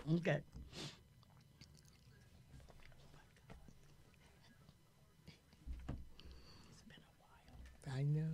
Okay. I know.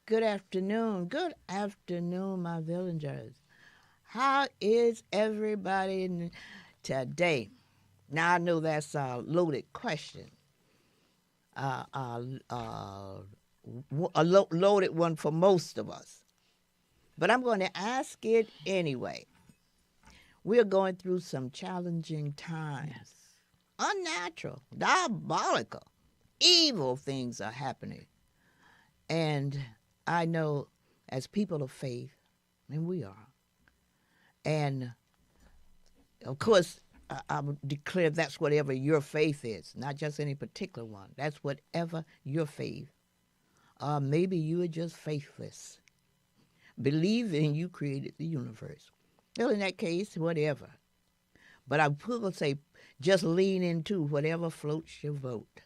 Good afternoon. Good afternoon, my villagers. How is everybody today? Now, I know that's a loaded question, uh, uh, uh, loaded one for most of us, but I'm going to ask it anyway. We're going through some challenging times, Yes. unnatural, diabolical, evil things are happening. And I know as people of faith, and we are, and of course, I would declare that's whatever your faith is, not just any particular one. That's whatever your faith. Maybe you are just faithless, believing you created the universe. Well, in that case, whatever. But I would say just lean into whatever floats your boat.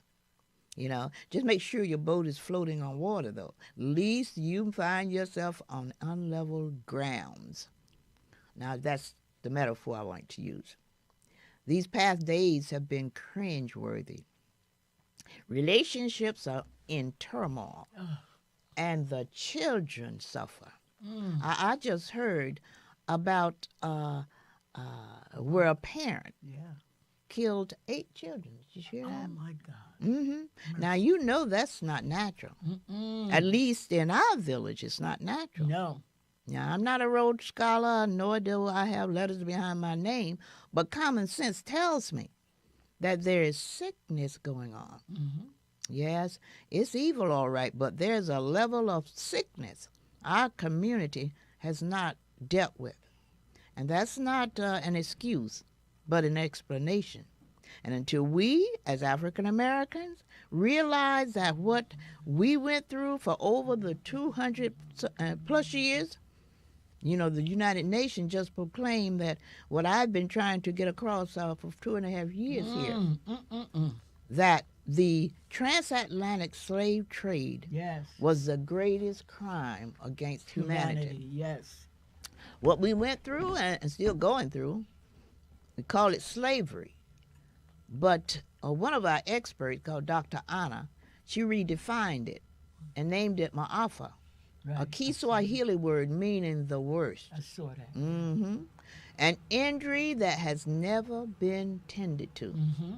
You know, just make sure your boat is floating on water, though. Least you find yourself on unlevel grounds. Now, that's the metaphor I want to use. These past days have been cringeworthy. Relationships are in turmoil, Ugh. and the children suffer. Mm. I just heard about where a parent Yeah. killed 8 children. Did you hear Oh that? my God. Now, you know that's not natural. Mm-mm. At least in our village, it's not natural. No. Now, I'm not a Rhodes Scholar, nor do I have letters behind my name, but common sense tells me that there is sickness going on. Mm-hmm. Yes, it's evil, all right, but there's a level of sickness our community has not dealt with. And that's not an excuse, but an explanation. And until we, as African Americans, realize that what we went through for over the 200 plus years, you know, the United Nations just proclaimed that what I've been trying to get across for 2.5 years here, that the transatlantic slave trade Yes. was the greatest crime against humanity. Yes. What we went through and still going through, we call it slavery. But one of our experts called Dr. Anna, she redefined it and named it Maafa, Right. a Kiswahili word meaning the worst. I saw that. An injury that has never been tended to. Mm-hmm.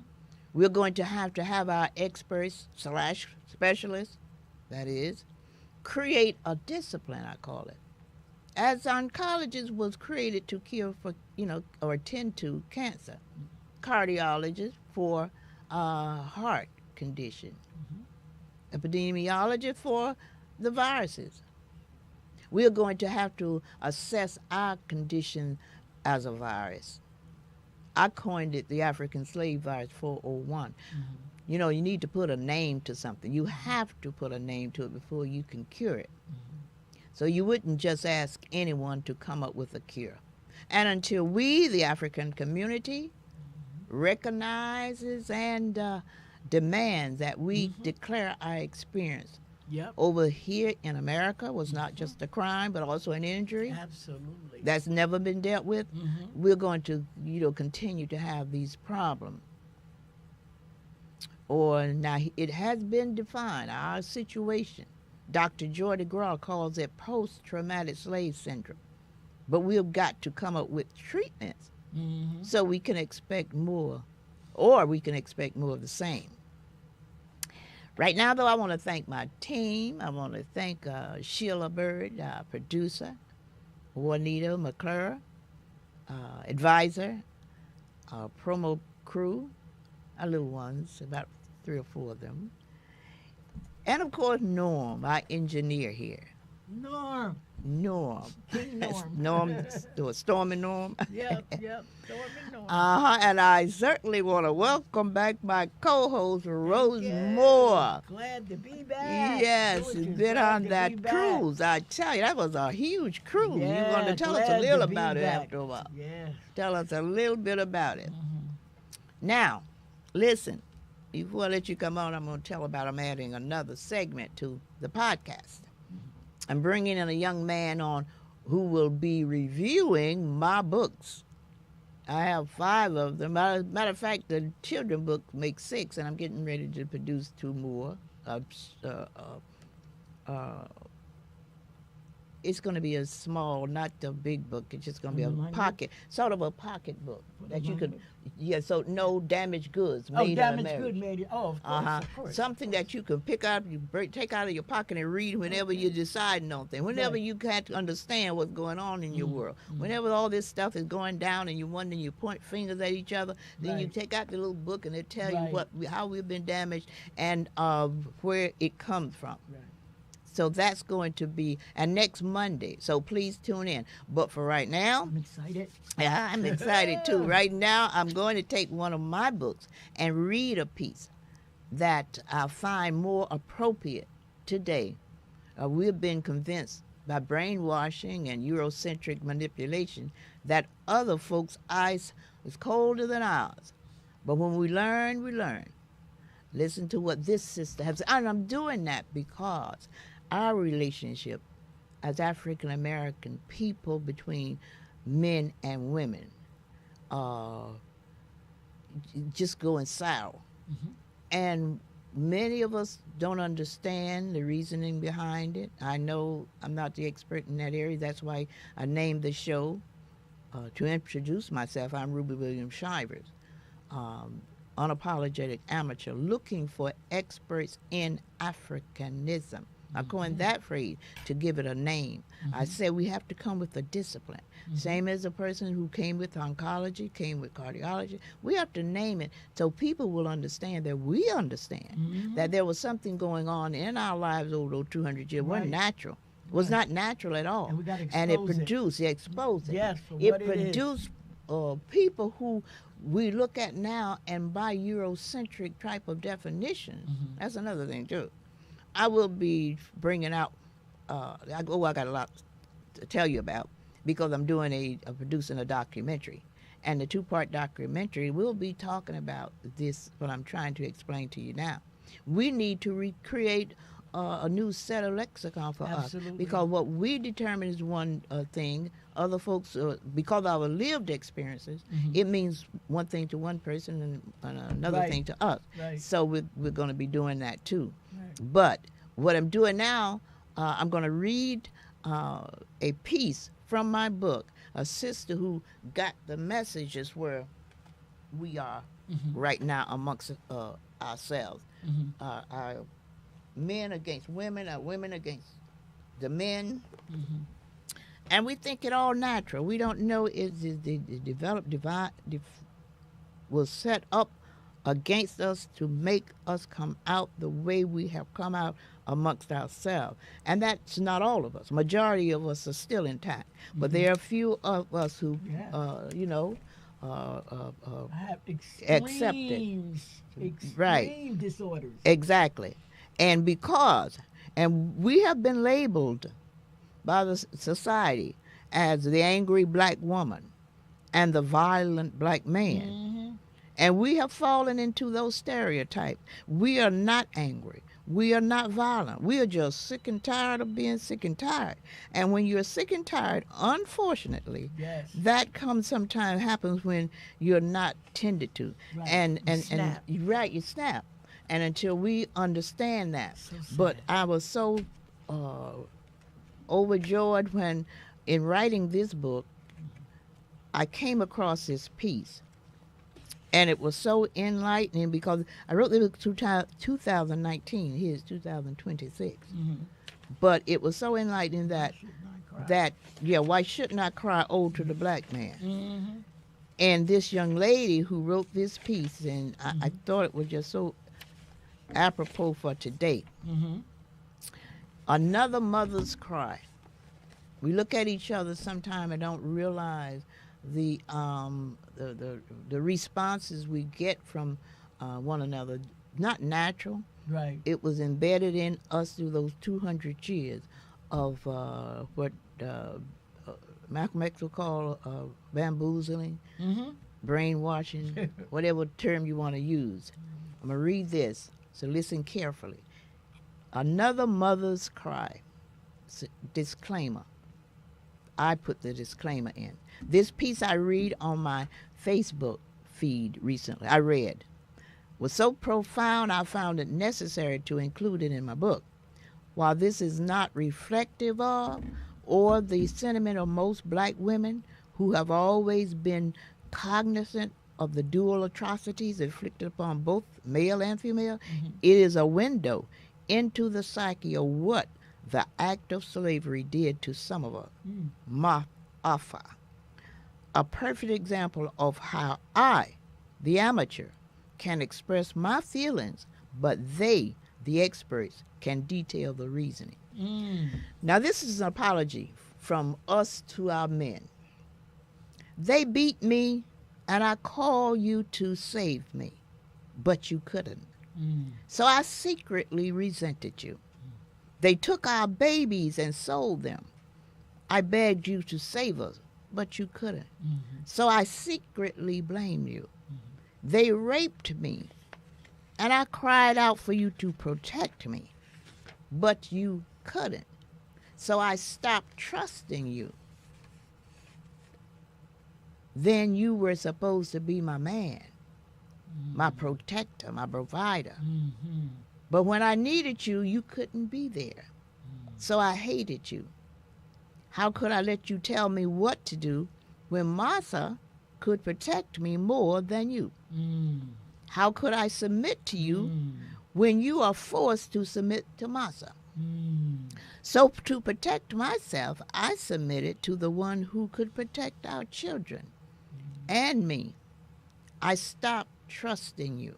We're going to have our experts slash specialists, that is, create a discipline, I call it. As oncologists was created to cure for, or attend to cancer, cardiologists for heart condition, epidemiology for the viruses. We're going to have to assess our condition as a virus. I coined it the African slave virus 401. You know, you need to put a name to something. You have to put a name to it before you can cure it. So you wouldn't just ask anyone to come up with a cure. And until we, the African community, recognizes and demands that we declare our experience Yep. over here in America was not just a crime, but also an injury Absolutely. that's never been dealt with, we're going to, continue to have these problems. Or now it has been defined, our situation. Dr. Joy DeGraw calls it post-traumatic slave syndrome. But we've got to come up with treatments so we can expect more, or we can expect more of the same. Right now, though, I want to thank my team. I want to thank Sheila Bird, our producer, Juanita McClure, advisor, promo crew, our little ones, about 3 or 4 of them. And of course, Norm, our engineer here. Norm. Norm. King Norm. Stormy Norm. Yep. Stormy Norm. And I certainly want to welcome back my co-host, Rose you. Moore. Glad to be back. Yes, she's been on that cruise. I tell you, that was a huge cruise. Yeah, You're going to tell us a little about it back. after a while. Yeah. Tell us a little bit about it. Mm-hmm. Now, listen, before I let you come on, I'm going to tell about I'm adding another segment to the podcast. I'm bringing in a young man on who will be reviewing my books. I have 5 of them. Matter of fact, the children book makes 6, and I'm getting ready to produce 2 more. It's going to be a small, not the big book. It's just going to be a pocket, sort of a pocket book that you could, so no damaged goods made in America. Goods made, of course. Something that you can pick up, take out of your pocket and read whenever you're deciding on things, whenever you can't understand what's going on in your world. Whenever all this stuff is going down and you're wondering, you point fingers at each other, then you take out the little book and it tell you how we've been damaged and where it comes from. Right. So that's going to be, and next Monday. So please tune in. But for right now, I'm excited. Yeah, I'm excited too. Right now, I'm going to take one of my books and read a piece that I find more appropriate today. We've been convinced by brainwashing and Eurocentric manipulation that other folks' eyes is colder than ours. But when we learn, we learn. Listen to what this sister has, and I'm doing that because our relationship as African American people between men and women just going sour. Mm-hmm. And many of us don't understand the reasoning behind it. I know I'm not the expert in that area. That's why I named the show to introduce myself. I'm Ruby Williams Shivers, unapologetic amateur, looking for experts in Africanism. I coined that phrase to give it a name. I said we have to come with a discipline. Same as a person who came with oncology, came with cardiology. We have to name it so people will understand that we understand that there was something going on in our lives over those 200 years. It wasn't natural. It was not natural at all. And we got to expose and it produced, exposed it. Yes, for it what produced people who we look at now, and by Eurocentric type of definition, that's another thing too. I will be bringing out, I got a lot to tell you about because I'm doing producing a documentary. And the 2-part documentary will be talking about this, what I'm trying to explain to you now. We need to recreate a new set of lexicon for us. Because what we determine is one thing, other folks, because of our lived experiences, it means one thing to one person and another thing to us. Right. So we're going to be doing that too. Right. But what I'm doing now, I'm going to read a piece from my book, a sister who got the messages where we are right now amongst ourselves. Our men against women, our women against the men. And we think it all natural. We don't know is the developed divide was set up against us to make us come out the way we have come out amongst ourselves. And that's not all of us. Majority of us are still intact. But there are a few of us who, have extreme disorders. Exactly. And we have been labeled by the society as the angry black woman and the violent black man. And we have fallen into those stereotypes. We are not angry. We are not violent. We are just sick and tired of being sick and tired. And when you're sick and tired, unfortunately, that sometimes happens when you're not tended to. Right. You snap. And until we understand that. But I was so overjoyed when, in writing this book, I came across this piece. And it was so enlightening because I wrote this book 2019. Here's 2026. But it was so enlightening that that, why shouldn't I cry ode to the black man? Mm-hmm. And this young lady who wrote this piece, and I thought it was just so apropos for today. Mm-hmm. Another mother's cry. We look at each other sometime and don't realize the responses we get from one another. Not natural. Right. It was embedded in us through those 200 years of what Malcolm X will call bamboozling, Mm-hmm. brainwashing, whatever term you want to use. I'm going to read this, so listen carefully. Another mother's cry. Disclaimer. I put the disclaimer in. This piece I read on my Facebook feed recently, I read, was so profound I found it necessary to include it in my book. While this is not reflective of or the sentiment of most black women who have always been cognizant of the dual atrocities inflicted upon both male and female, it is a window into the psyche of what the act of slavery did to some of us. Ma'afa. A perfect example of how I, the amateur, can express my feelings, but they, the experts, can detail the reasoning. Now, this is an apology from us to our men. They beat me, and I call you to save me, but you couldn't. So I secretly resented you. They took our babies and sold them. I begged you to save us, but you couldn't. So I secretly blamed you. They raped me, and I cried out for you to protect me, but you couldn't. So I stopped trusting you. Then you were supposed to be my man, my protector, my provider. But when I needed you, you couldn't be there. So I hated you. How could I let you tell me what to do when Martha could protect me more than you? How could I submit to you when you are forced to submit to Martha? So to protect myself, I submitted to the one who could protect our children and me. I stopped trusting you.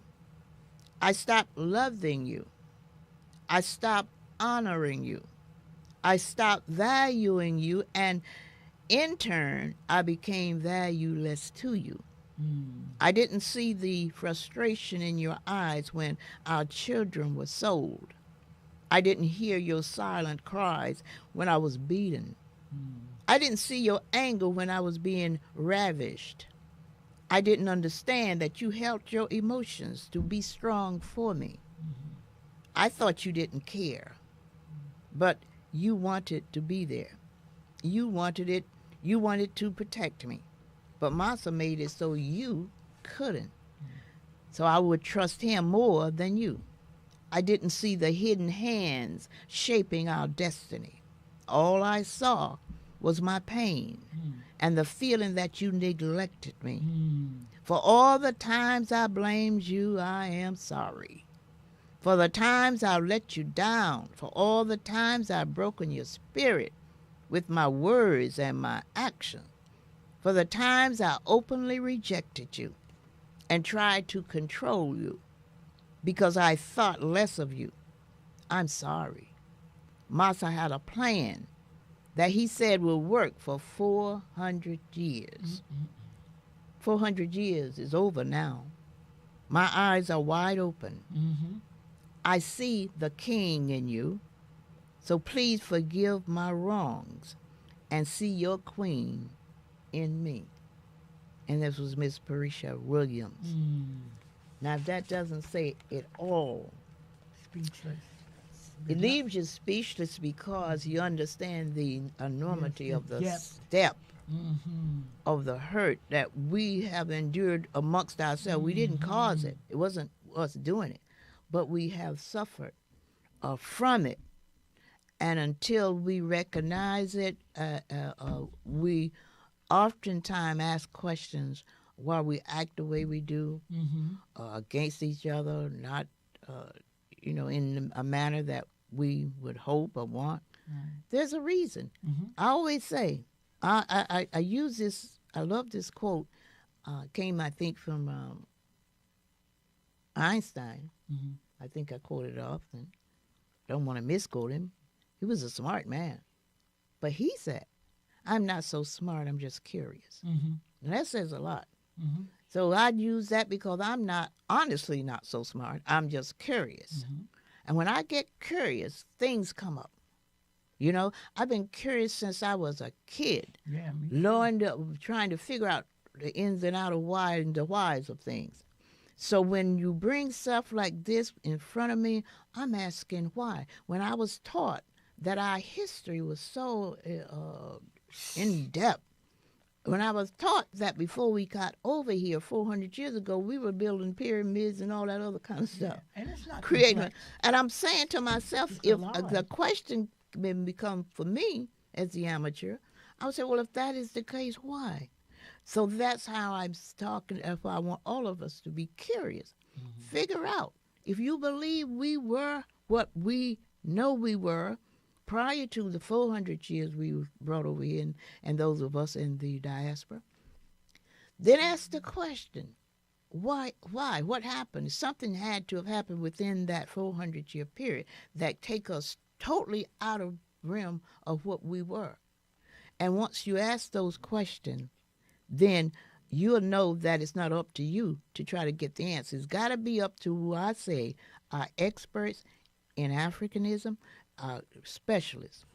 I stopped loving you. I stopped honoring you. I stopped valuing you, and in turn, I became valueless to you. I didn't see the frustration in your eyes when our children were sold. I didn't hear your silent cries when I was beaten. I didn't see your anger when I was being ravished. I didn't understand that you held your emotions to be strong for me. I thought you didn't care, but you wanted to be there. You wanted to protect me. But Martha made it so you couldn't. So I would trust him more than you. I didn't see the hidden hands shaping our destiny. All I saw was my pain and the feeling that you neglected me. For all the times I blamed you, I am sorry. For the times I let you down, for all the times I've broken your spirit with my words and my actions, for the times I openly rejected you and tried to control you because I thought less of you, I'm sorry. Martha had a plan that he said will work for 400 years. 400 years is over now. My eyes are wide open. I see the king in you, so please forgive my wrongs and see your queen in me. And this was Miss Parisha Williams. Now, if that doesn't say it all, Speechless. it leaves you speechless because you understand the enormity of the depth. step of the hurt that we have endured amongst ourselves. We didn't cause it. It wasn't us doing it. But we have suffered from it. And until we recognize it, we oftentimes ask questions why we act the way we do against each other, not in a manner that we would hope or want. There's a reason. I always say, I use this, I love this quote, came, I think, from Einstein. I think I quoted it often. Don't want to misquote him. He was a smart man. But he said, I'm not so smart, I'm just curious. And that says a lot. So I'd use that because I'm not, honestly, not so smart. I'm just curious. And when I get curious, things come up. You know, I've been curious since I was a kid. Yeah, me too. Learned, trying to figure out the ins and outs of why and the whys of things. So when you bring stuff like this in front of me, I'm asking why. When I was taught that our history was so in depth, when I was taught that before we got over here 400 years ago, we were building pyramids and all that other kind of stuff. And it's not Creating. complex. And I'm saying to myself, It's if alive. the question become for me as the amateur, I would say, well, if that is the case, why? So that's how I'm talking. If I want all of us to be curious, figure out if you believe we were what we know we were prior to the 400 years we were brought over here, and those of us in the diaspora, then ask the question, why? What happened? Something had to have happened within that 400-year period that take us totally out of realm of what we were. And once you ask those questions, then you'll know that it's not up to you to try to get the answer. It's got to be up to who I say are experts in Africanism, specialists.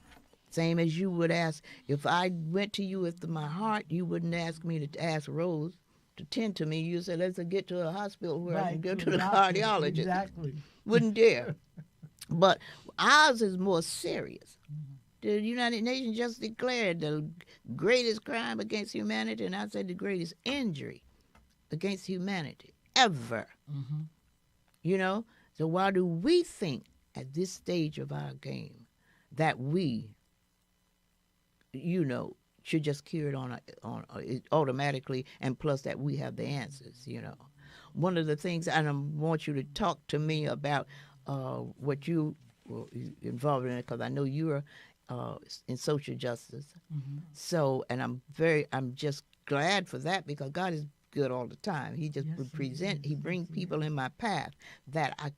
Same as you would ask, if I went to you with my heart, you wouldn't ask me to ask Rose to tend to me. You said, let's get to a hospital where I can go to the doctor. cardiologist. Exactly. Wouldn't dare. But ours is more serious. The United Nations just declared the greatest crime against humanity, and I said the greatest injury against humanity ever. You know? So why do we think at this stage of our game that we, you know, should just cure it on automatically, and plus that we have the answers, you know? One of the things, and I want you to talk to me about what you were involved in, because I know you're in social justice. So, and I'm just glad for that, because God is good all the time. He just He brings people in my path that I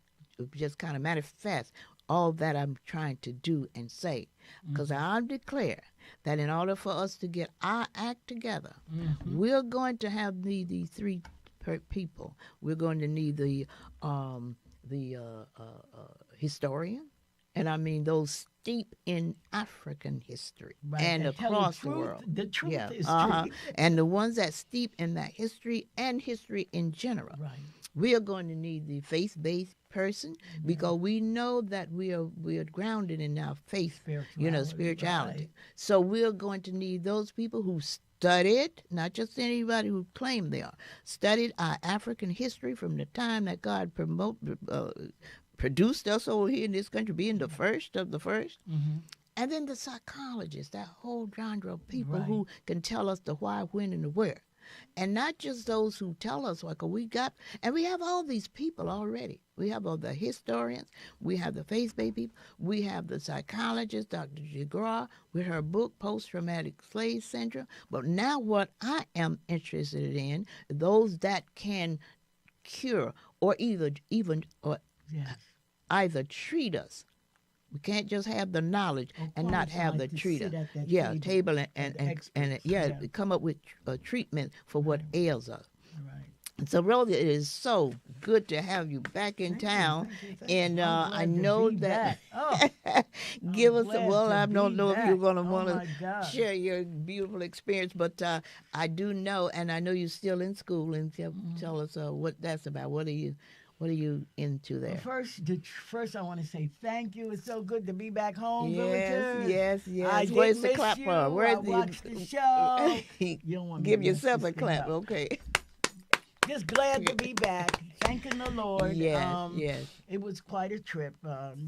just kind of manifest all that I'm trying to do and say. Because I declare that in order for us to get our act together, we're going to have these three people. We're going to need the historian, and I mean those steep in African history and across the world. The truth history. And the ones that steep in that history and history in general. Right. We are going to need the faith-based person, because we know that we are grounded in our faith, spirituality. Right. So we're going to need those people who studied, not just anybody who claimed they are, studied our African history from the time that God produced us over here in this country, being the first of the first. And then the psychologists, that whole genre of people who can tell us the why, when, and the where. And not just those who tell us, like we have all these people already. We have all the historians, we have the faith-based people, we have the psychologist, Dr. Jigra, with her book, Post-Traumatic Slave Syndrome. But now what I am interested in, those that can cure or either treat us. We can't just have the knowledge and not have the treater. Table and come up with a treatment for what ails us. Right. So, Rosa, it is so good to have you back in town. And I know that give us I don't know if you're going to want to share your beautiful experience, but I do know, and I know you're still in school, and tell us what that's about. What are you into there? Well, first I want to say thank you. It's so good to be back home, Yes. Where's the clap for? I watched the show. You don't want me Give to yourself a clap, okay? Just glad to be back. Thanking the Lord. Yes. It was quite a trip.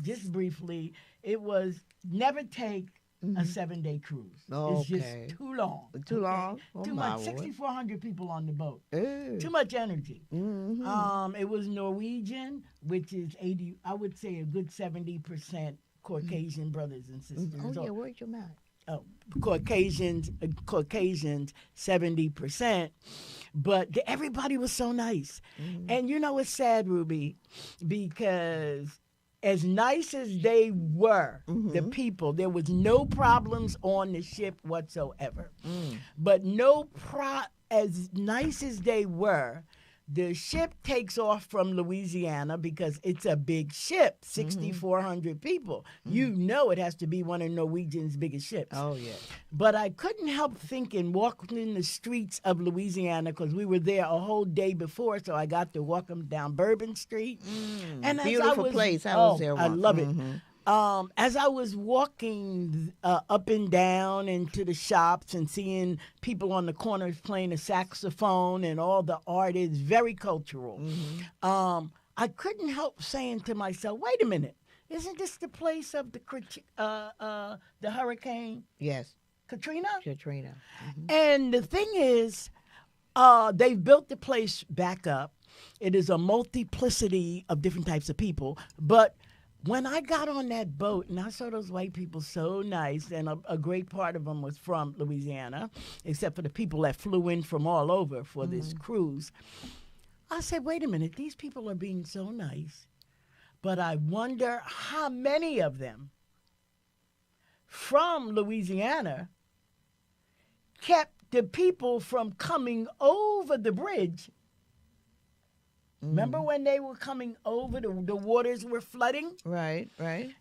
Just briefly, it was never take a 7-day cruise. Okay. It's just too long. Too long? Oh, too much. 6,400 people on the boat. Ooh. Too much energy. It was Norwegian, which is 80, I would say a good 70% Caucasian brothers and sisters. Oh yeah, where's your mouth? Caucasians 70%, but everybody was so nice. And you know it's sad, Ruby, because as nice as they were, the people, there was no problems on the ship whatsoever. But as nice as they were, the ship takes off from Louisiana because it's a big ship, 6,400 people. You know it has to be one of Norwegian's biggest ships. Oh, yeah. But I couldn't help thinking, walking in the streets of Louisiana, because we were there a whole day before, so I got to walk them down Bourbon Street. And beautiful place. I was there once. I love it. As I was walking up and down into the shops and seeing people on the corners playing the saxophone and all the art, is very cultural. I couldn't help saying to myself, wait a minute, isn't this the place of the hurricane? Yes. Katrina? Katrina. And the thing is, they've built the place back up. It is a multiplicity of different types of people, but when I got on that boat and I saw those white people so nice, and a great part of them was from Louisiana, except for the people that flew in from all over for this cruise, I said, wait a minute, these people are being so nice, but I wonder how many of them from Louisiana kept the people from coming over the bridge. Remember when they were coming over, the waters were flooding? Right.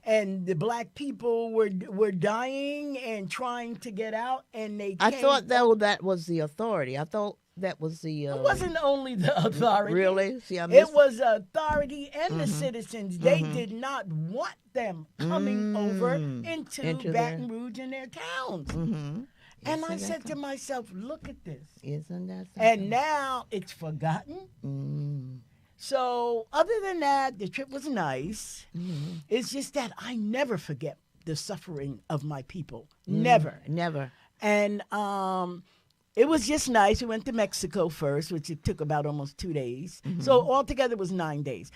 And the black people were dying and trying to get out, and they I thought that was the authority. I thought that was the... it wasn't only the authority. Really? See, it was authority and the citizens. They did not want them coming over into Baton Rouge and their towns. And I said to myself, look at this. Isn't that something? And now it's forgotten. So other than that, the trip was nice. It's just that I never forget the suffering of my people. Never. And it was just nice. We went to Mexico first, which it took about almost 2 days. So altogether it was 9 days.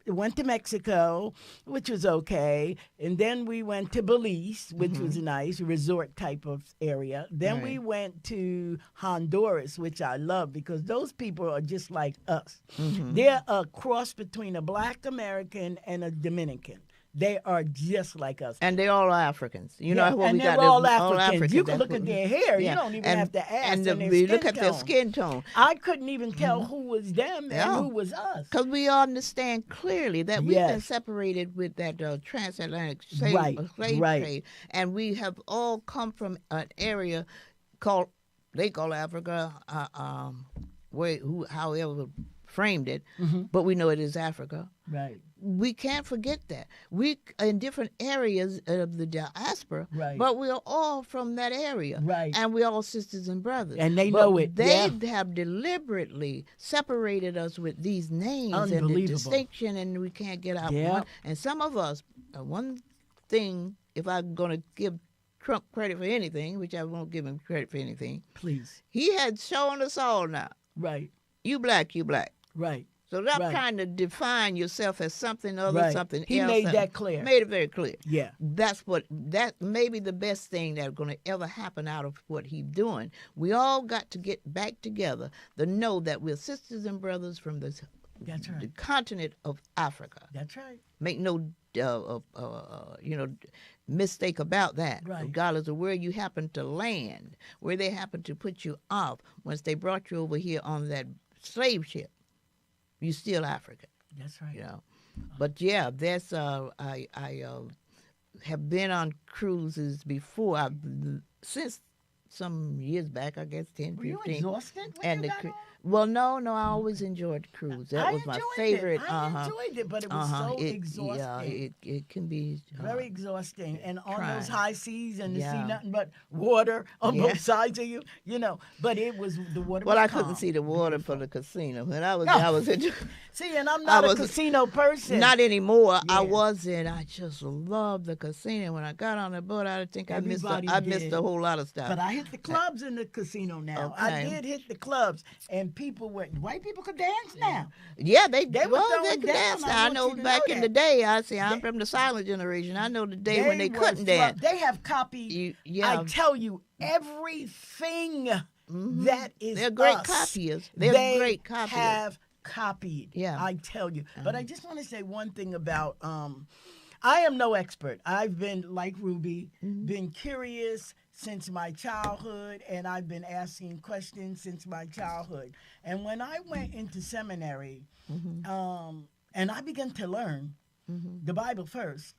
Went to Mexico, which was okay. And then we went to Belize, which was nice, a resort type of area. Then we went to Honduras, which I love because those people are just like us. They're a cross between a black American and a Dominican. They are just like us. And they all are Africans. You know what and we they're got? all Africans. You can look at their hair. Yeah. You don't even have to ask. And we look at their skin tone. I couldn't even tell who was them and who was us. Because we understand clearly that we've been separated with that transatlantic slave trade. And we have all come from an area they call Africa, however framed it, but we know it is Africa. Right. We can't forget that. We in different areas of the diaspora, but we're all from that area. Right. And we're all sisters and brothers. And they know it. They have deliberately separated us with these names and the distinction, and we can't get out. And some of us, one thing, if I'm going to give Trump credit for anything, which I won't give him credit for anything. Please. He had shown us all now. Right. You black, you black. Right. So stop trying to define yourself as something other, something else. He made that clear. Made it very clear. Yeah. That may be the best thing that's going to ever happen out of what he's doing. We all got to get back together to know that we're sisters and brothers from the continent of Africa. That's right. Make no mistake about that. Right. Regardless of where you happen to land, where they happen to put you off, once they brought you over here on that slave ship, you're still African. That's right. You know, but that's I have been on cruises before. Since some years back, I guess 10, 15. Were you exhausted when you got on? Well, no, I always enjoyed the cruise. That was my favorite. I enjoyed it, but it was so exhausting. Yeah, it can be very exhausting. And on those high seas and to see nothing but water on both sides of you, But it was the water. Well, was I calm. couldn't see the water from the casino, and I was See, and I'm not a casino person. Not anymore. Yeah. I wasn't. I just loved the casino. When I got on the boat, I think I missed a whole lot of stuff. But I hit the clubs in the casino now. Okay. I did hit the clubs, and people were white people could dance now. Yeah, they They were well, throwing they could down. dance. I Now, I want know you to back know in that. the day, I'm from the silent generation. I know the day when they were couldn't dance. They have copied. Yeah. I tell you, everything that is They're great us, copyists. they Great copyists. have copied. Yeah. I tell you. But I just want to say one thing about. I am no expert. I've been like Ruby, been curious since my childhood, and I've been asking questions since my childhood. And when I went into seminary, and I began to learn the Bible first,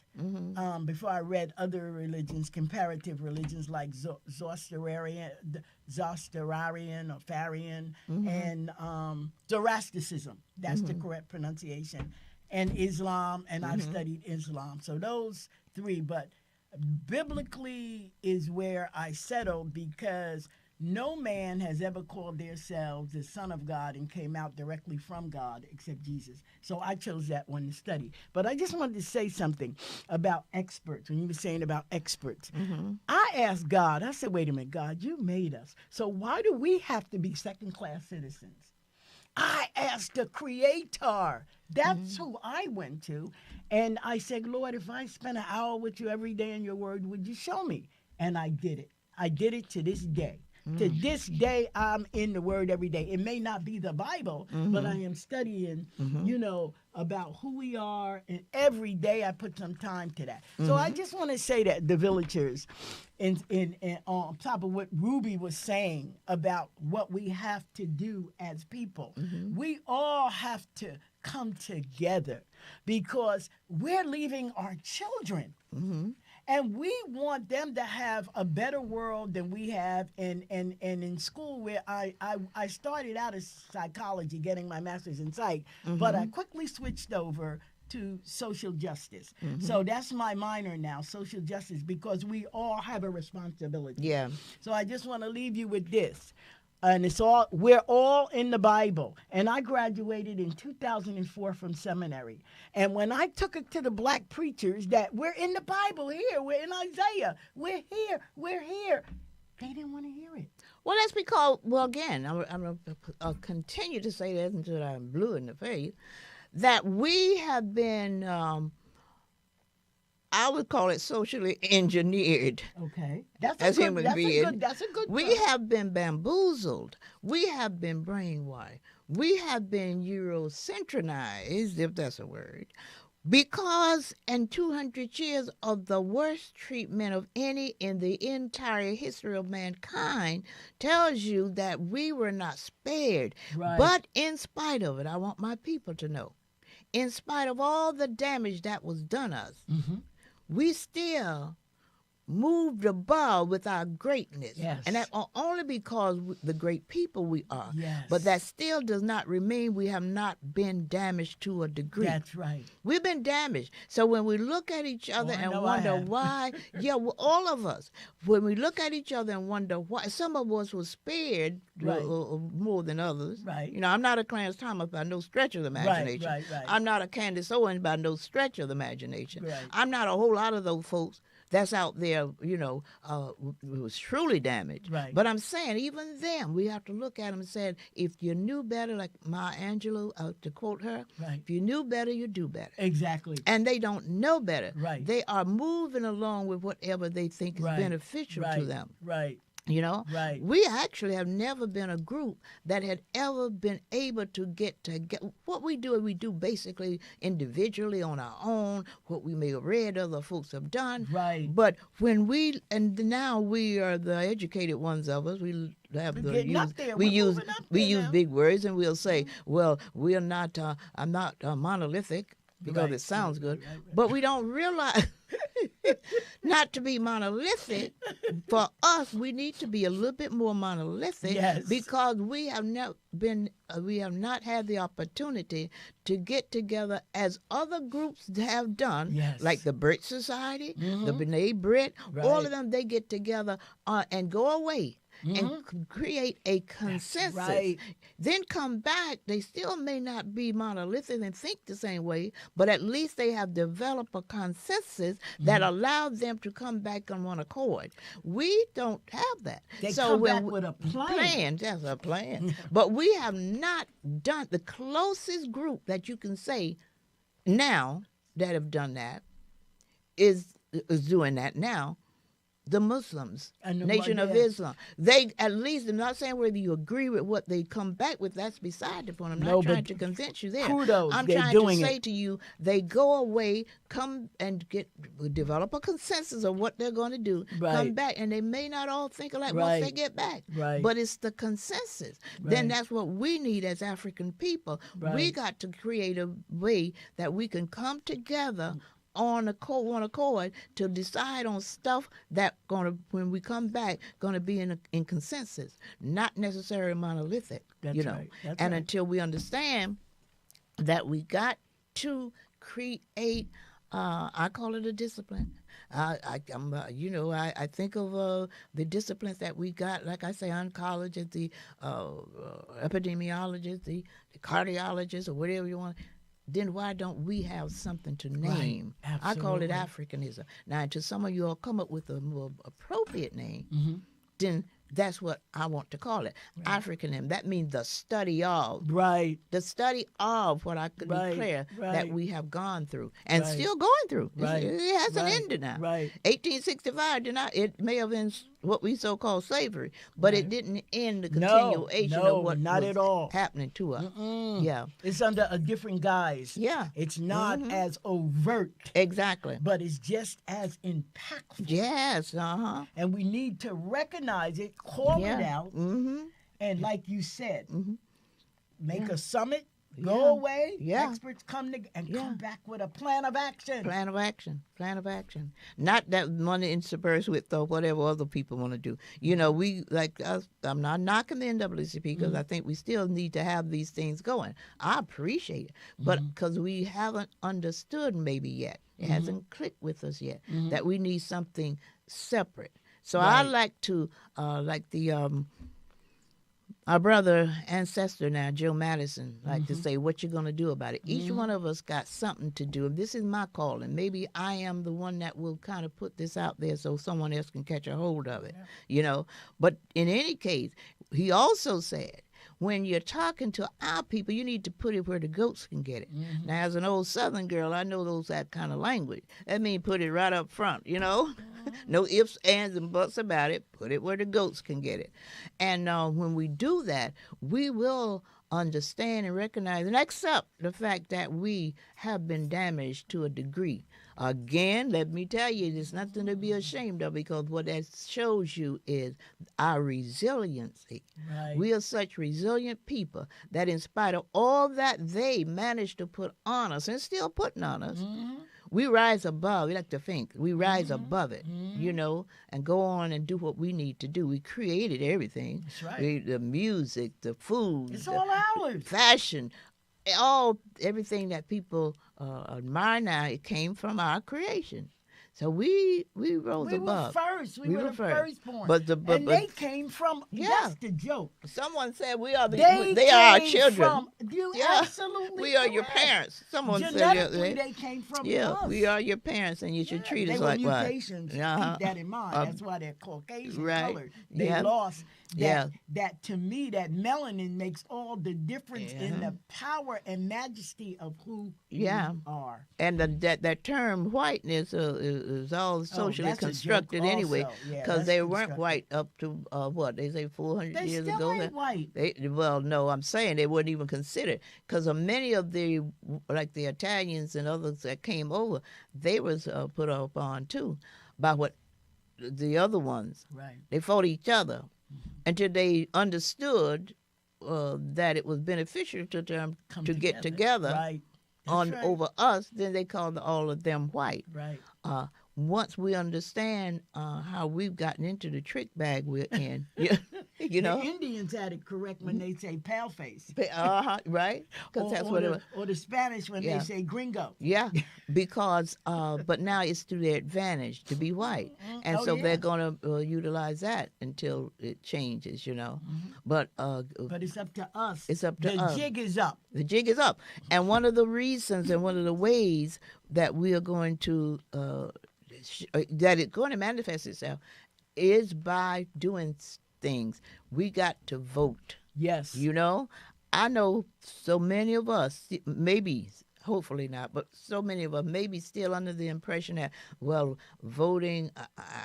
before I read other religions, comparative religions like Zoroastrian or Farian, and Zoroastrianism. That's the correct pronunciation. And Islam, and I've studied Islam. So those three, but biblically is where I settled, because no man has ever called themselves the Son of God and came out directly from God except Jesus. So I chose that one to study. But I just wanted to say something about experts. When you were saying about experts, I asked God, I said, wait a minute, God, you made us. So why do we have to be second-class citizens? I asked the Creator. That's who I went to. And I said, Lord, if I spent an hour with you every day in your word, would you show me? And I did it. I did it to this day. To this day, I'm in the word every day. It may not be the Bible, but I am studying, about who we are. And every day I put some time to that. So I just want to say that the villagers, on top of what Ruby was saying about what we have to do as people, we all have to come together, because we're leaving our children. And we want them to have a better world than we have. And in school, where I started out as psychology, getting my master's in psych, but I quickly switched over to social justice. So that's my minor now, social justice, because we all have a responsibility. Yeah. So I just want to leave you with this. And we're all in the Bible. And I graduated in 2004 from seminary. And when I took it to the black preachers that we're in the Bible here, we're in Isaiah, we're here, they didn't want to hear it. Well, that's because, again, I'm going to continue to say that until I'm blue in the face, that we have been, I would call it socially engineered. Okay. As human beings. That's a good We have been bamboozled. We have been brainwashed. We have been Eurocentrized, if that's a word, because in 200 years of the worst treatment of any in the entire history of mankind tells you that we were not spared. Right. But in spite of it, I want my people to know, in spite of all the damage that was done us, we still moved above with our greatness. Yes. And that only because the great people we are. Yes. But that still does not mean we have not been damaged to a degree. That's right. We've been damaged. So when we look at each other and wonder why, all of us, when we look at each other and wonder why, some of us were spared more than others. Right. I'm not a Clarence Thomas by no stretch of the imagination. Right. I'm not a Candace Owens by no stretch of the imagination. Right. I'm not a whole lot of those folks that's out there, was truly damaged. Right. But I'm saying, even them, we have to look at them and say, if you knew better, like Maya Angelou, to quote her, if you knew better, you do better. Exactly. And they don't know better. Right. They are moving along with whatever they think is beneficial to them. Right. Right. We actually have never been a group that had ever been able to get together. What we do basically individually on our own, what we may have read other folks have done. Right. But when now we are the educated ones of us, we have use big words, and we'll say, well, we're not, I'm not monolithic, because it sounds good, but we don't realize not to be monolithic. For us, we need to be a little bit more monolithic, because we have not had the opportunity to get together as other groups have done, like the Brit Society, the B'nai Brit, all of them, they get together and go away and create a consensus. right. Then come back. They still may not be monolithic and think the same way, but at least they have developed a consensus that allows them to come back on one accord. We don't have that. They so come when back with a plan. That's a plan. But we have not done the closest group that you can say now that have done that is doing that now. The Muslims, Nation of Islam. They, at least, I'm not saying whether you agree with what they come back with, that's beside the point. I'm not trying to convince you there. Kudos, I'm they're trying doing to say to you, they go away, come and develop a consensus of what they're going to do, come back, and they may not all think alike once they get back. Right. But it's the consensus. Then that's what we need as African people. We got to create a way that we can come together on one accord to decide on stuff that when we come back, gonna be in consensus, not necessarily monolithic. That's right. That's and right. until we understand that we got to create, I call it a discipline. I think of the disciplines that we got, like I say, oncologists, the epidemiologists, the cardiologists, or whatever you want. Then why don't we have something to name? Right. I call it Africanism. Now, until some of you all come up with a more appropriate name, then that's what I want to call it. Africanism. That means the study of. Right. The study of what I could declare that we have gone through and still going through. Right. It hasn't ended now. Right. 1865 it may have been what we so-called slavery, but it didn't end the continuation of what not was at all. happening to us. Yeah. It's under a different guise. Yeah. It's not as overt. Exactly. But it's just as impactful. Yes, And we need to recognize it, call it out, and like you said, make a summit, go away, experts come and come back with a plan of action. Plan of action. Not that money interspersed with whatever other people want to do. You know, we, like us, I'm not knocking the NAACP because I think we still need to have these things going. I appreciate it. But because we haven't understood maybe yet, it hasn't clicked with us yet, that we need something separate. So I like to, our brother, ancestor now, Joe Madison, like to say, what you going to do about it? Each one of us got something to do. This is my calling. Maybe I am the one that will kind of put this out there so someone else can catch a hold of it, you know. But in any case, he also said, when you're talking to our people, you need to put it where the goats can get it. Now, as an old Southern girl, I know that kind of language. That means put it right up front, you know? No ifs, ands, and buts about it. Put it where the goats can get it. And when we do that, we will understand and recognize and accept the fact that we have been damaged to a degree. Again, let me tell you, there's nothing to be ashamed of, because what that shows you is our resiliency. Right. We are such resilient people that in spite of all that they managed to put on us and still putting on us, we rise above. We like to think we rise above it, you know, and go on and do what we need to do. We created everything. That's right. The music, the food, It's all ours. fashion, everything that people admire now, it came from our creation. So we rose above. We were first. We were the firstborn. But they came from, that's the joke. Someone said we are They are our came children. Absolutely we are your correct. parents. Someone said Genetically, they came from us. we are your parents, and you should treat us they like were what? mutations. Keep that in mind. That's why they're Caucasian colored. They lost that to me, that melanin makes all the difference in the power and majesty of who you are. And that term whiteness is all socially constructed anyway, because they weren't white up to what they say 400 they years still ago. Ain't white. Well, no, I'm saying they weren't even considered, because of many of the, like the Italians and others that came over, they was put up on too by what the other ones. Right. They fought each other until they understood that it was beneficial to them to get together right. over us. Then they called all of them white. Right. once we understand how we've gotten into the trick bag we're in, you know. The Indians had it correct when they say pale face. Right? Because that's what it was. Or the Spanish when they say gringo. Yeah, because but now it's to their advantage to be white, and so they're going to utilize that until it changes, you know. But it's up to us. It's up to us. The jig is up. The jig is up, and one of the reasons and one of the ways that we are going to that it's going to manifest itself is by doing things. We got to vote. Yes. You know, I know so many of us, maybe, hopefully not, but so many of us may be still under the impression that, well, voting,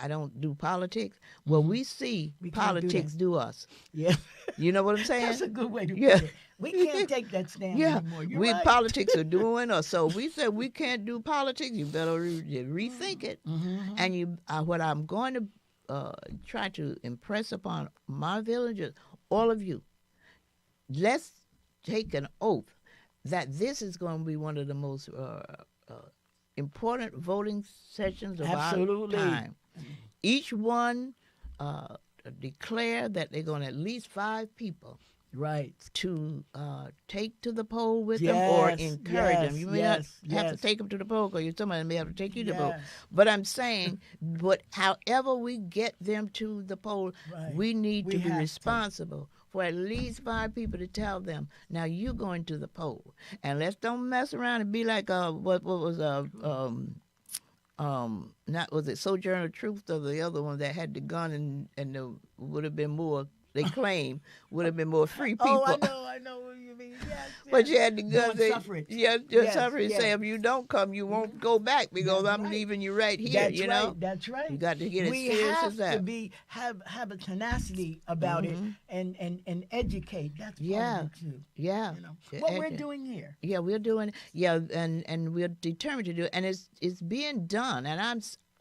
I don't do politics. Well, we see politics do us. Yeah. You know what I'm saying? That's a good way to put it. We can't take that stand anymore. You're right. Politics are doing us. So we said we can't do politics. You better rethink it. And what I'm going to try to impress upon my villagers, all of you, let's take an oath that this is going to be one of the most important voting sessions of our time. Each one declare that they're going to at least 5 people to take to the poll with them or encourage them. You may not have to take them to the poll because somebody may have to take you to the poll. But I'm saying, however we get them to the poll, we need to be responsible for at least 5 people to tell them, now you're going to the poll. And let's don't mess around and be like, what was, not, was it Sojourner Truth or the other one that had the gun and there would have been more, they claim, would have been more free people. Oh, I know what you mean. Yes, but you had the gun. Suffrage. Suffrage say if you don't come, you won't go back because I'm leaving you right here. Know, that's right. You got to get as serious as that. We have to have a tenacity about it and educate. That's part of it too. Yeah, you know what we're doing here. Yeah, we're doing. Yeah, and we're determined to do it, and it's being done. And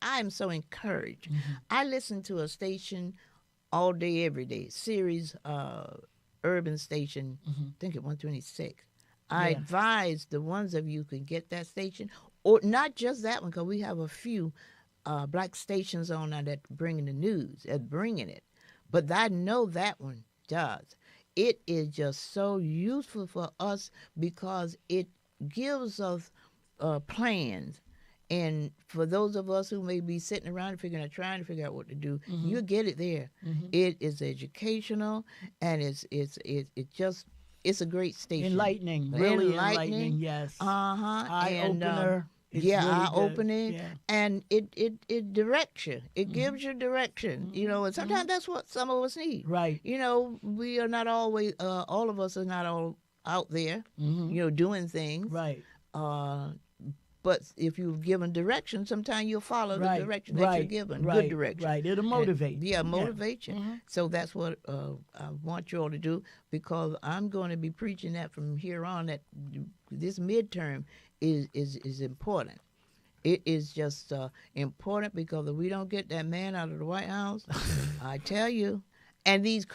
I'm so encouraged. I listen to a station all day, every day, Sirius urban station, I think at 126. I advise the ones of you can get that station, or not just that one, because we have a few black stations on now that bringing the news, that bringing it. But I know that one does. It is just so useful for us because it gives us plans. And for those of us who may be sitting around and trying to figure out what to do, you get it there. It is educational, and it's a great station. Enlightening, really enlightening. Yes. Eye opener. Eye opening, and it directs you. It gives you direction. You know, and sometimes that's what some of us need. Right. You know, we are not always. All of us are not all out there. You know, doing things. Right. But if you're given direction, sometimes you'll follow the direction that you're given. Good direction. Right. It'll motivate. Motivate you. So that's what I want you all to do, because I'm going to be preaching that from here on, that this midterm is important. It is just important because if we don't get that man out of the White House, I tell you, and these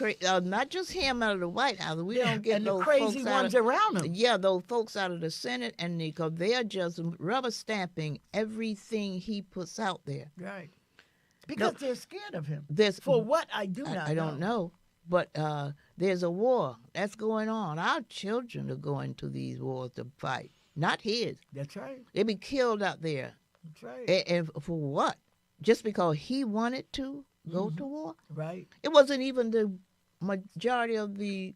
not just him out of the White House. We don't get and those the crazy folks ones around him. Yeah, those folks out of the Senate, and because they're just rubber stamping everything he puts out there. Right. Because they're scared of him. For what I do not know. I don't know. But there's a war that's going on. Our children are going to these wars to fight, not his. That's right. They be killed out there. That's right. And for what? Just because he wanted to go to war? Right. It wasn't even the majority of the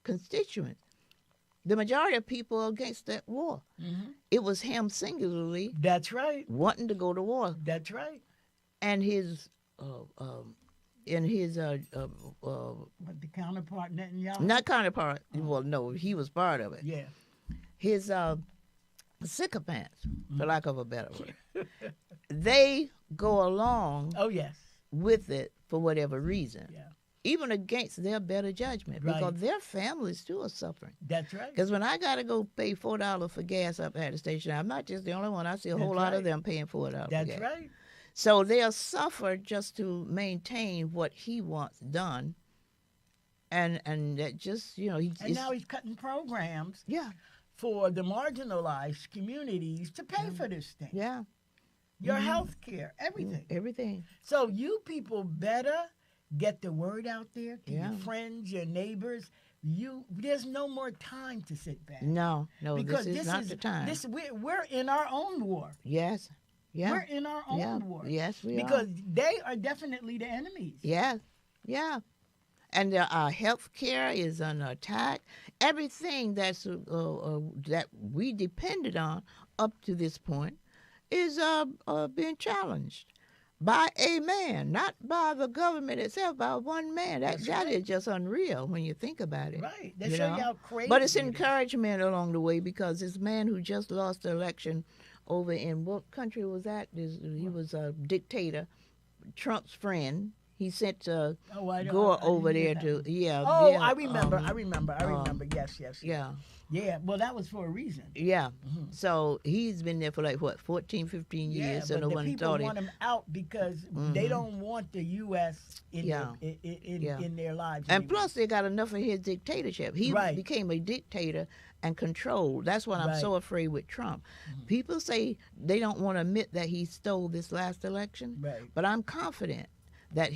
constituents. The majority of people are against that war. It was him singularly. That's right. Wanting to go to war. That's right. And his the counterpart Netanyahu. Not counterpart. Well, no, he was part of it. Yeah. His sycophants, for lack of a better word. They go along with it for whatever reason. Yeah. Even against their better judgment, because their families too are suffering. That's right. Because when I got to go pay $4 for gas up at the station, I'm not just the only one. I see a whole lot of them paying $4 for gas. That's right. So they'll suffer just to maintain what he wants done. And that just, you know. And now he's cutting programs. Yeah. For the marginalized communities to pay for this thing. Yeah. your health care, everything. Everything. So you people better get the word out there to Yeah. your friends, your neighbors. There's no more time to sit back. No, Because this is not the time. We're in our own war. Yes. Yeah. We're in our own war. Yes, we because are. they are definitely the enemies. Yes. Yeah. And our health care is under attack. Everything that we depended on up to this point is being challenged by a man, not by the government itself, by one man. That is just unreal when you think about it. Right. They show you how crazy. But it's it is. encouragement along the way, because this man who just lost the election over in what country was that? He was a dictator, Trump's friend. He sent Gore over there to I remember. Yes. Yeah. Well, that was for a reason. Yeah. So he's been there for like what, 14, 15 years. Yeah, so but no the one people thought want him out because they don't want the U.S. in their lives. And anymore. plus, they got enough of his dictatorship. He became a dictator and controlled. That's what I'm so afraid with Trump. People say they don't want to admit that he stole this last election, but I'm confident that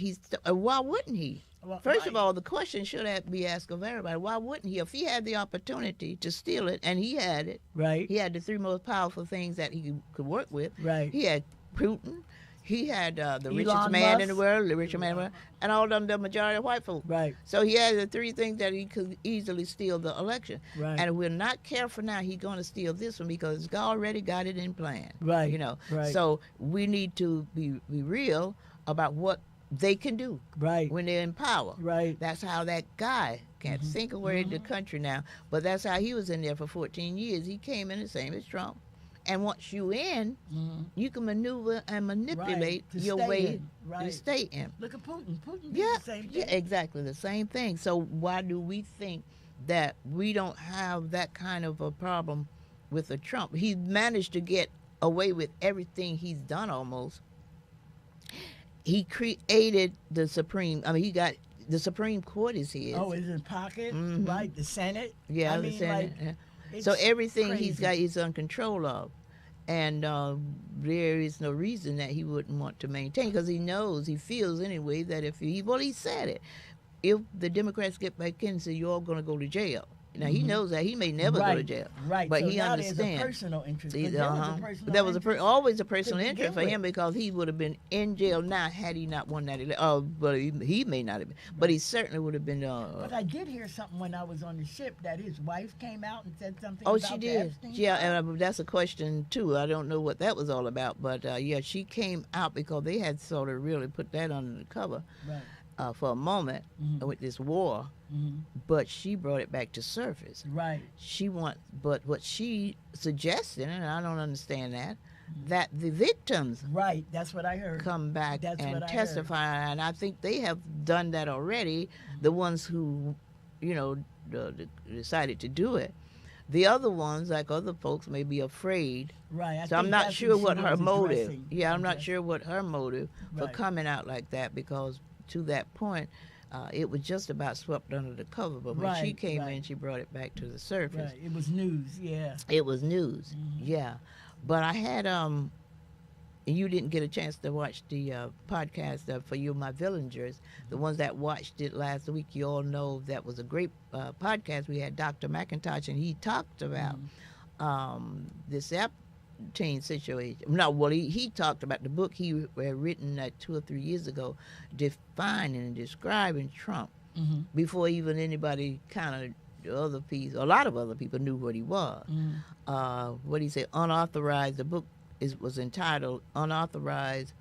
why wouldn't he? Well, First of all, the question should be asked of everybody. Why wouldn't he? If he had the opportunity to steal it, and he had it, he had the three most powerful things that he could work with. He had Putin. He had the richest man in the world, the richest man in the world, and all of them, the majority of white folk. So he had the three things that he could easily steal the election. And if we're not careful now, he's going to steal this one because he's already got it in plan. So we need to be real about what they can do when they're in power. That's how that guy can't think of where in the country now, but that's how he was in there for 14 years. He came in the same as Trump. And once you in, you can maneuver and manipulate your way to stay in. Look at Putin. Putin did the same thing. Yeah, exactly the same thing. So why do we think that we don't have that kind of a problem with a Trump? He managed to get away with everything he's done almost. He created the he got the Supreme Court is his. Oh, it's in pocket, right? The Senate. Yeah, the Senate. So everything he's got, he's in control of, and there is no reason that he wouldn't want to maintain, because he feels anyway that if he said it, if the Democrats get back in, so you're all going to go to jail. Now he knows that he may never go to jail, but so he now understands. There's a personal interest. There was always a personal interest for him, because he would have been in jail now had he not won that election. Oh, but he may not have been, but he certainly would have been. But I did hear something when I was on the ship that his wife came out and said something. Oh, about she did. Epstein. Yeah, and that's a question too. I don't know what that was all about, but yeah, she came out because they had sort of really put that under the cover. For a moment with this war, but she brought it back to surface. But what she suggested, and I don't understand that the victims, that's what I heard, come back and testify, and I think they have done that already. The ones who, decided to do it. The other ones, like other folks, may be afraid. So I'm not sure what her motive. I'm not sure what her motive for coming out like that, because to that point, it was just about swept under the cover. But when she came in, she brought it back to the surface. It was news, It was news, But I had, you didn't get a chance to watch the podcast for You, My Villagers. The ones that watched it last week, you all know that was a great podcast. We had Dr. McIntosh, and he talked about this Epstein situation. No, well, he talked about the book he had written 2 or 3 years ago, defining and describing Trump before even anybody kind of a lot of other people knew what he was. What he said, unauthorized. The book was entitled Unauthorized.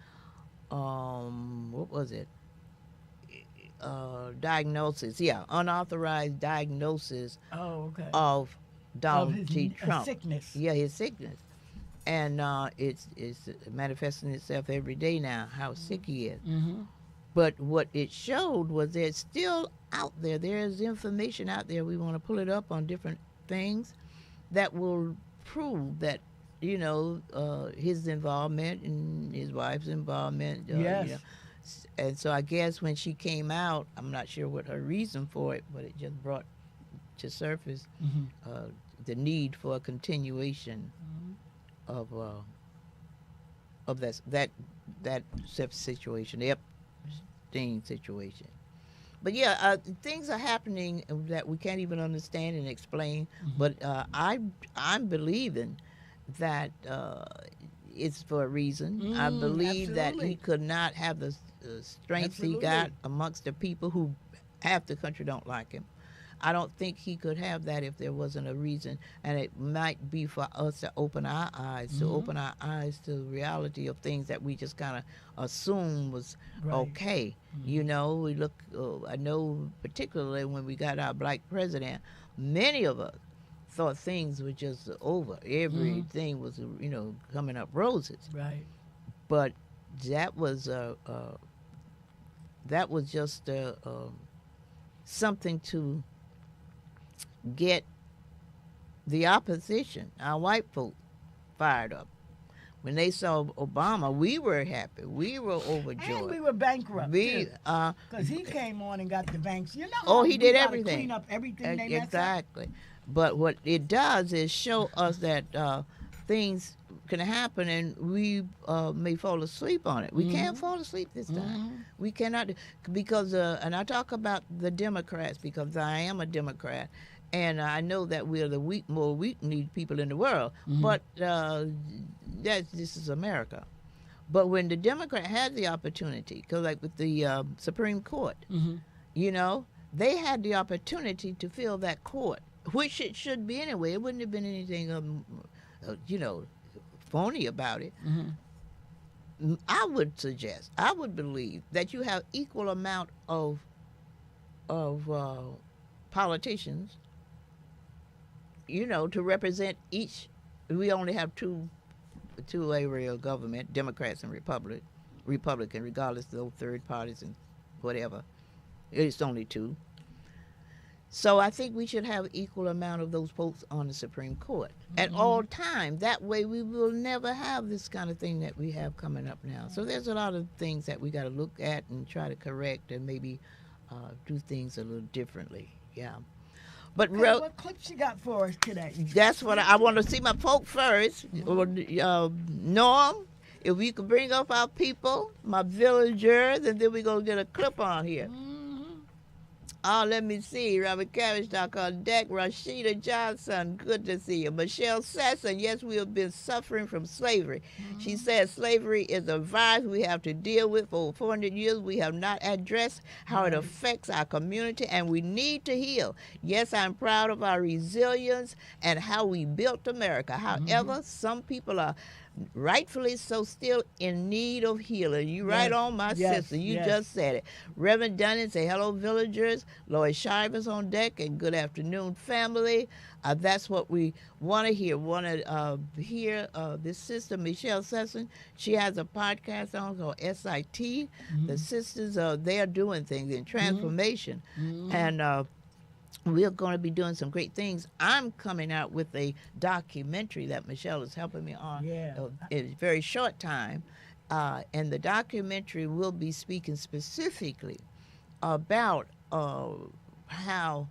What was it? Diagnosis. Yeah, unauthorized diagnosis. Of Donald J. Trump. Sickness. Yeah, his sickness. And it's manifesting itself every day now, how sick he is. But what it showed was that it's still out there. There's information out there. We want to pull it up on different things that will prove that, his involvement and his wife's involvement. And so I guess when she came out, I'm not sure what her reason for it, but it just brought to surface the need for a continuation of of that situation, the Epstein situation. But yeah, things are happening that we can't even understand and explain. But I'm believing that it's for a reason. I believe that he Absolutely. could not have the strength he got Absolutely. amongst the people who half the country don't like him. I don't think he could have that if there wasn't a reason, and it might be for us to open our eyes, to the reality of things that we just kind of assume was Right. okay. You know, we look. I know particularly when we got our black president, many of us thought things were just over. Everything was, coming up roses. Right. But that was just something to get the opposition, our white folk, fired up. When they saw Obama, we were happy. We were overjoyed. And we were bankrupt We, too, because he came on and got the banks. You know, oh, he we did gotta everything. Clean up everything they messed up. Exactly. But what it does is show us that things can happen, and we may fall asleep on it. We can't fall asleep this time. We cannot, because, and I talk about the Democrats because I am a Democrat, and I know that we're the more weak-kneed people in the world. But this is America. But when the Democrat had the opportunity, because like with the Supreme Court, they had the opportunity to fill that court, which it should be anyway. It wouldn't have been anything, phony about it. I would believe that you have equal amount of politicians, to represent each. We only have two area of government, Democrats and Republican, regardless of those third parties and whatever. It's only two. So I think we should have equal amount of those folks on the Supreme Court at all time. That way we will never have this kind of thing that we have coming up now. So there's a lot of things that we got to look at and try to correct and maybe do things a little differently. Yeah. But Okay, what clips you got for us today? that's what I want to see my folk first. Norm, if we could bring up our people, my villagers, and then we're going to get a clip on here. Oh, let me see. Robert Cavish, Dr. Deck, Rashida Johnson, good to see you. Michelle Sesson, yes, we have been suffering from slavery. She says slavery is a virus we have to deal with for over 400 years. We have not addressed how it affects our community, and we need to heal. Yes, I'm proud of our resilience and how we built America. However, some people are rightfully so still in need of healing. You right on, my sister. You just said it. Reverend Dunning say hello, villagers. Lloyd Shivers on deck, and good afternoon, family. That's what we want to hear. This sister, Michelle Sesson. She has a podcast on called SIT. The sisters, they are doing things in transformation. And we're going to be doing some great things. I'm coming out with a documentary that Michelle is helping me on in a very short time. And the documentary will be speaking specifically about how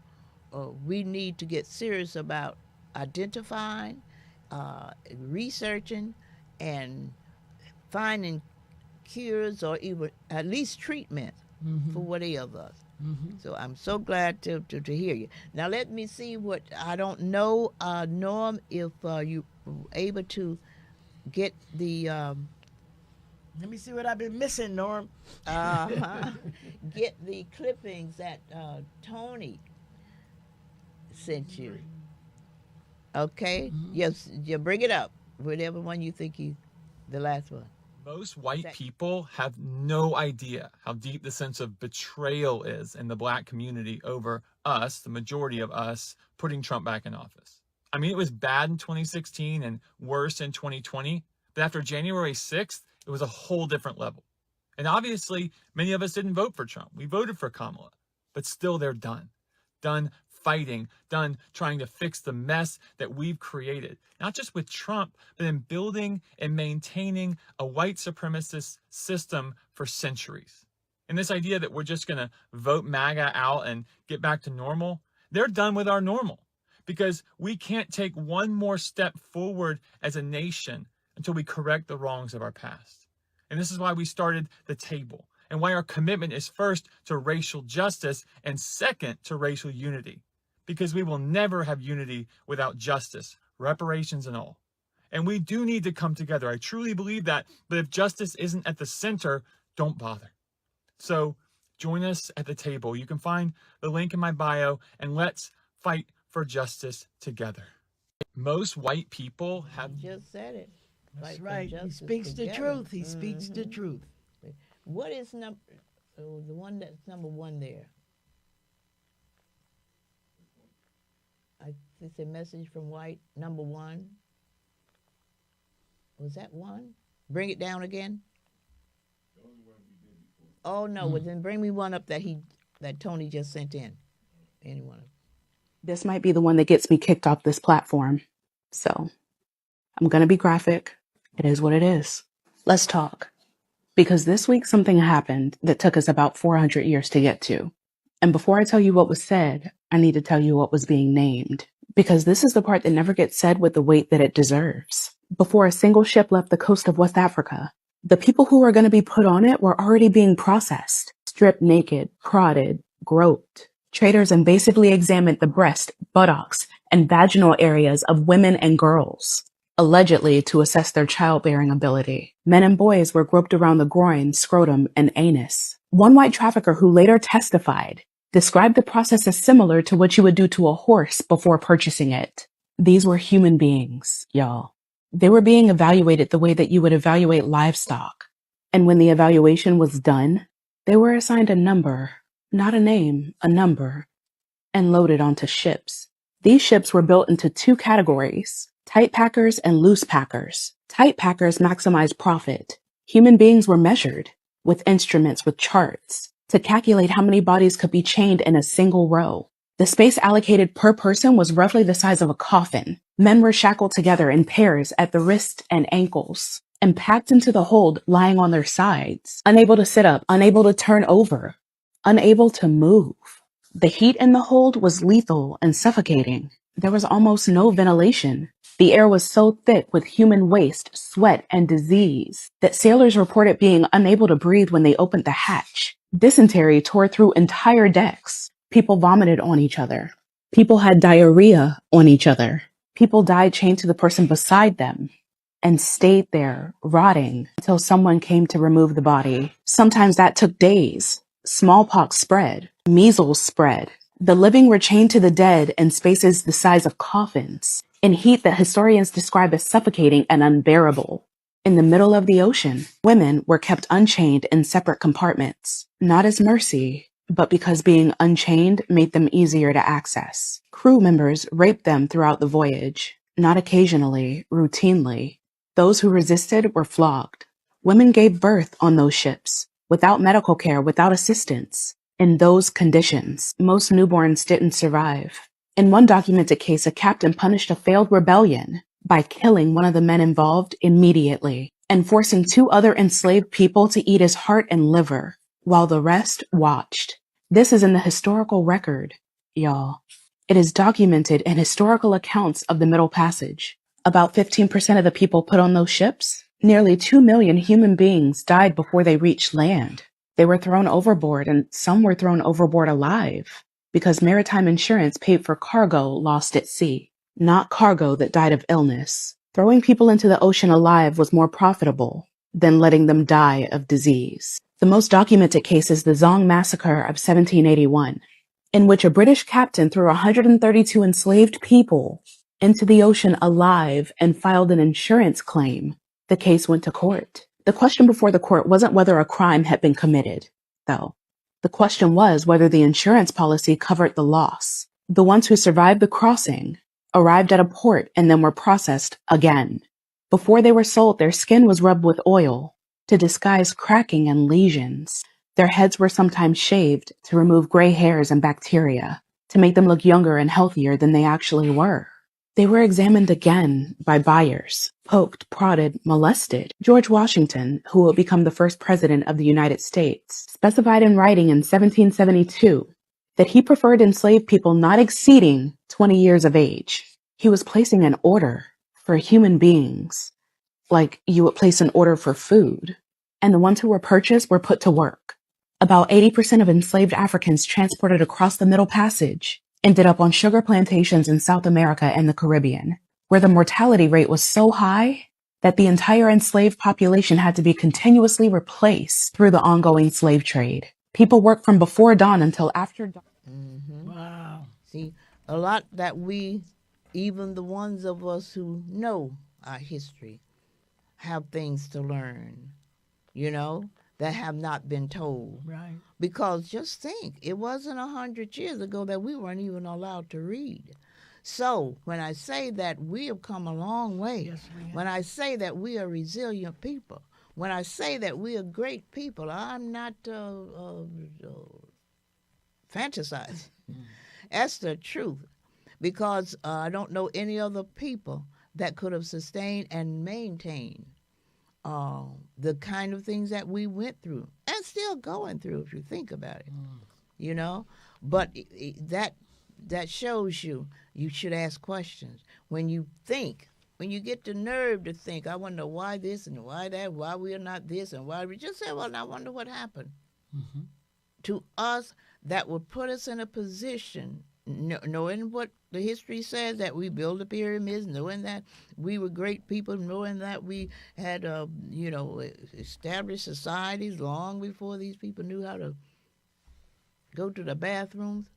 we need to get serious about identifying, researching, and finding cures or even at least treatment for whatever of us. So I'm so glad to hear you. Now let me see what, I don't know, Norm, if you were able to get the... Let me see what I've been missing, Norm. Get the clippings that Tony sent you. Okay? Yes, you bring it up. Whatever one you think the last one. Most white people have no idea how deep the sense of betrayal is in the black community over us, the majority of us, putting Trump back in office. I mean, it was bad in 2016 and worse in 2020, but after January 6th, it was a whole different level. And obviously, many of us didn't vote for Trump. We voted for Kamala, but still they're done. Done fighting, done trying to fix the mess that we've created, not just with Trump, but in building and maintaining a white supremacist system for centuries. And this idea that we're just going to vote MAGA out and get back to normal, they're done with our normal, because we can't take one more step forward as a nation until we correct the wrongs of our past. And this is why we started the table, and why our commitment is first to racial justice and second to racial unity. Because we will never have unity without justice, reparations and all. And we do need to come together. I truly believe that. But if justice isn't at the center, don't bother. So join us at the table. You can find the link in my bio, and let's fight for justice together. Most white people have Just said it. That's Fight for right. He justice speaks the together. truth. He speaks the truth. What is the one that's number one there? It's a message from white, number one. Was that one? Bring it down again. Oh no, well then bring me one up that Tony just sent in. Anyone? This might be the one that gets me kicked off this platform. So I'm going to be graphic. It is what it is. Let's talk. Because this week something happened that took us about 400 years to get to. And before I tell you what was said, I need to tell you what was being named. Because this is the part that never gets said with the weight that it deserves. Before a single ship left the coast of West Africa, the people who were going to be put on it were already being processed, stripped naked, prodded, groped. Traders invasively examined the breast, buttocks, and vaginal areas of women and girls, allegedly to assess their childbearing ability. Men and boys were groped around the groin, scrotum, and anus. One white trafficker who later testified described the process as similar to what you would do to a horse before purchasing it. These were human beings, y'all. They were being evaluated the way that you would evaluate livestock. And when the evaluation was done, they were assigned a number, not a name, a number, and loaded onto ships. These ships were built into two categories, tight packers and loose packers. Tight packers maximized profit. Human beings were measured with instruments with charts to calculate how many bodies could be chained in a single row. The space allocated per person was roughly the size of a coffin. Men were shackled together in pairs at the wrists and ankles and packed into the hold lying on their sides, unable to sit up, unable to turn over, unable to move. The heat in the hold was lethal and suffocating. There was almost no ventilation. The air was so thick with human waste, sweat, and disease that sailors reported being unable to breathe when they opened the hatch. Dysentery tore through entire decks. People vomited on each other. People had diarrhea on each other. People died chained to the person beside them and stayed there, rotting, until someone came to remove the body. Sometimes that took days. Smallpox spread. Measles spread. The living were chained to the dead in spaces the size of coffins, in heat that historians describe as suffocating and unbearable. In the middle of the ocean, women were kept unchained in separate compartments, not as mercy, but because being unchained made them easier to access. Crew members raped them throughout the voyage, not occasionally, routinely. Those who resisted were flogged. Women gave birth on those ships, without medical care, without assistance. In those conditions, most newborns didn't survive. In one documented case, a captain punished a failed rebellion by killing one of the men involved immediately and forcing two other enslaved people to eat his heart and liver, while the rest watched. This is in the historical record, y'all. It is documented in historical accounts of the Middle Passage. About 15% of the people put on those ships, nearly 2 million human beings died before they reached land. They were thrown overboard, and some were thrown overboard alive because maritime insurance paid for cargo lost at sea, not cargo that died of illness. Throwing people into the ocean alive was more profitable than letting them die of disease. The most documented case is the Zong Massacre of 1781, in which a British captain threw 132 enslaved people into the ocean alive and filed an insurance claim. The case went to court. The question before the court wasn't whether a crime had been committed, though. The question was whether the insurance policy covered the loss. The ones who survived the crossing arrived at a port and then were processed again. Before they were sold, their skin was rubbed with oil to disguise cracking and lesions. Their heads were sometimes shaved to remove gray hairs and bacteria, to make them look younger and healthier than they actually were. They were examined again by buyers, poked, prodded, molested. George Washington, who would become the first president of the United States, specified in writing in 1772 that he preferred enslaved people not exceeding 20 years of age. He was placing an order for human beings Like you would place an order for food, and the ones who were purchased were put to work. About 80% of enslaved Africans transported across the Middle Passage ended up on sugar plantations in South America and the Caribbean, where the mortality rate was so high that the entire enslaved population had to be continuously replaced through the ongoing slave trade. People worked from before dawn until after dawn. Wow. See, a lot that we, even the ones of us who know our history, have things to learn, that have not been told. Right. Because just think, it wasn't 100 years ago that we weren't even allowed to read. So when I say that we have come a long way, Yes, we have. when I say that we are resilient people, when I say that we are great people, I'm not fantasizing. That's the truth. Because I don't know any other people that could have sustained and maintained the kind of things that we went through and still going through, if you think about it. But that shows you should ask questions. When you think, when you get the nerve to think, I wonder why this and why that, why we are not this and why we just say, well, I wonder what happened. To us, that would put us in a position, knowing what the history says, that we built the pyramids, knowing that we were great people, knowing that we had, established societies long before these people knew how to go to the bathrooms.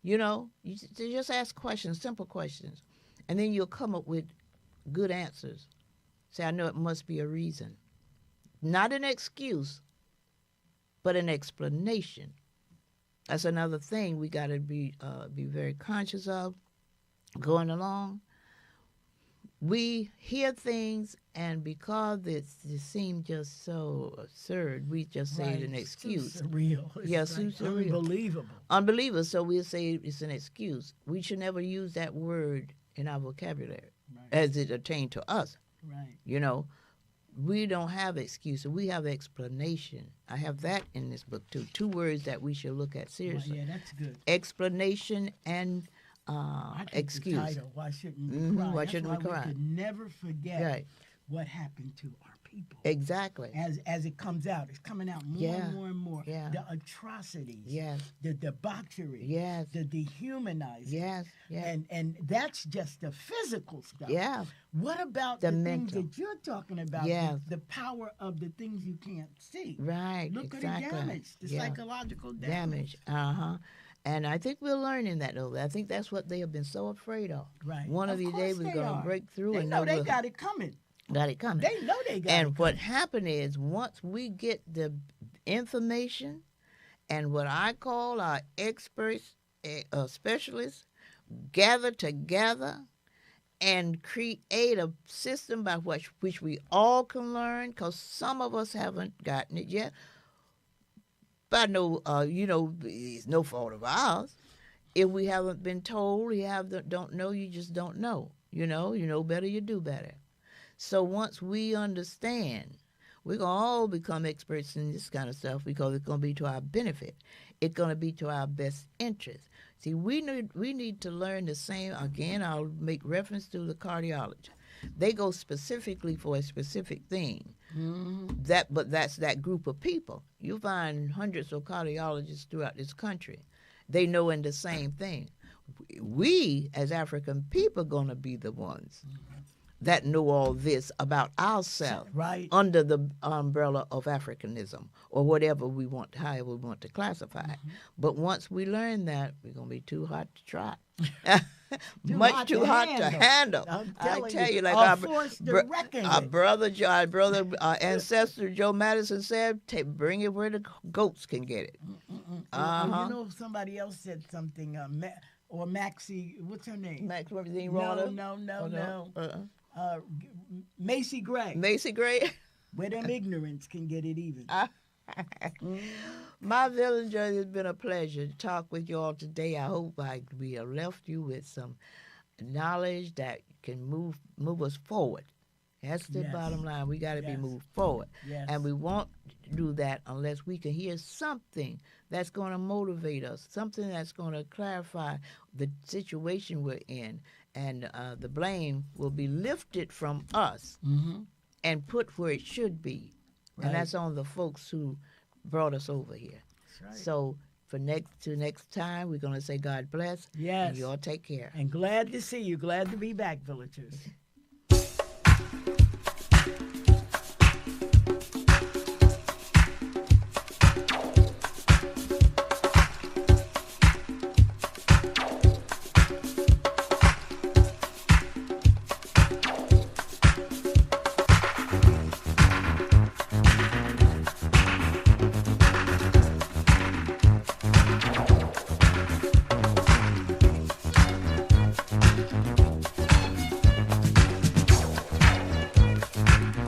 You just ask questions, simple questions, and then you'll come up with good answers. Say, I know it must be a reason. Not an excuse, but an explanation. That's another thing we got to be very conscious of going along. We hear things, and because it seems just so absurd, we just say it's an excuse. So surreal. It's surreal. Unbelievable. Unbelievable. So we'll say it's an excuse. We should never use that word in our vocabulary as it attained to us. Right. We don't have excuses. We have explanation. I have that in this book, too. 2 words that we should look at seriously. Yeah, that's good. Explanation and I think excuse. The title, Why Shouldn't We Cry? Why shouldn't we That's why cry? we could never forget what happened to our people. Exactly. As it comes out, it's coming out more and more and more. Yeah. The atrocities. Yes. The debauchery. Yes. The dehumanizing. Yes. Yes. And that's just the physical stuff. Yeah. What about The the mental. things that you're talking about? Yes. The power of the things you can't see. Right. Look exactly. at the damage, the psychological damage. And I think we're learning that, though. I think that's what they have been so afraid of. Right. One of these days we're going to break through. They know they got it coming. Got it coming. They know they got it And what happened is, once we get the information and what I call our experts, specialists, gather together and create a system by which we all can learn, because some of us haven't gotten it yet. But it's no fault of ours. If we haven't been told, don't know, you just don't know. You know better, you do better. So once we understand, we're going to all become experts in this kind of stuff, because it's going to be to our benefit. It's going to be to our best interest. See, we need to learn the same. Again, I'll make reference to the cardiologist. They go specifically for a specific thing. But that's that group of people. You find hundreds of cardiologists throughout this country. They know in the same thing. We, as African people, are going to be the ones that know all this about ourselves, under the umbrella of Africanism, or however we want to classify it. But once we learn that, we're going to be too hot to try. Much too hot to handle. I tell you, like our ancestor Joe Madison said, bring it where the goats can get it. Somebody else said something, or Maxie, what's her name? Max, everything wrong? No. Macy Gray. Macy Gray? Where them ignorance can get it even. My villager, it's been a pleasure to talk with you all today. I hope we have left you with some knowledge that can move us forward. That's the bottom line. We got to be moved forward. Yes. And we won't do that unless we can hear something that's going to motivate us, something that's going to clarify the situation we're in, and the blame will be lifted from us and put where it should be, Right. and that's on the folks who brought us over here. That's right. So for next time, we're going to say God bless. Yes. And you all take care. And glad to see you. Glad to be back, villagers.